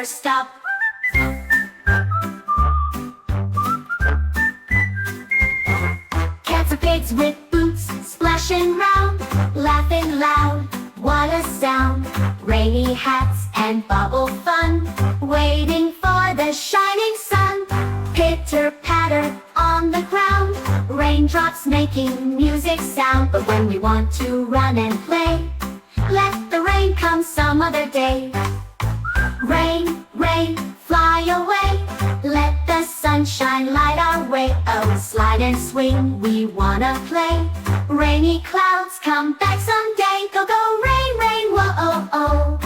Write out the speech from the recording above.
stop. Cats or pigs with boots splashing round, laughing loud, what a sound. Rainy hats and bubble fun, waiting for the shining sun. Pitter-patter on the ground, raindrops making music sound. But when we want to run and play, let the rain come some other day. Rain, rain, fly away, let the sunshine light our way. Oh, slide and swing, we wanna play. Rainy clouds come back someday. Go, go, rain, rain, whoa, oh, oh.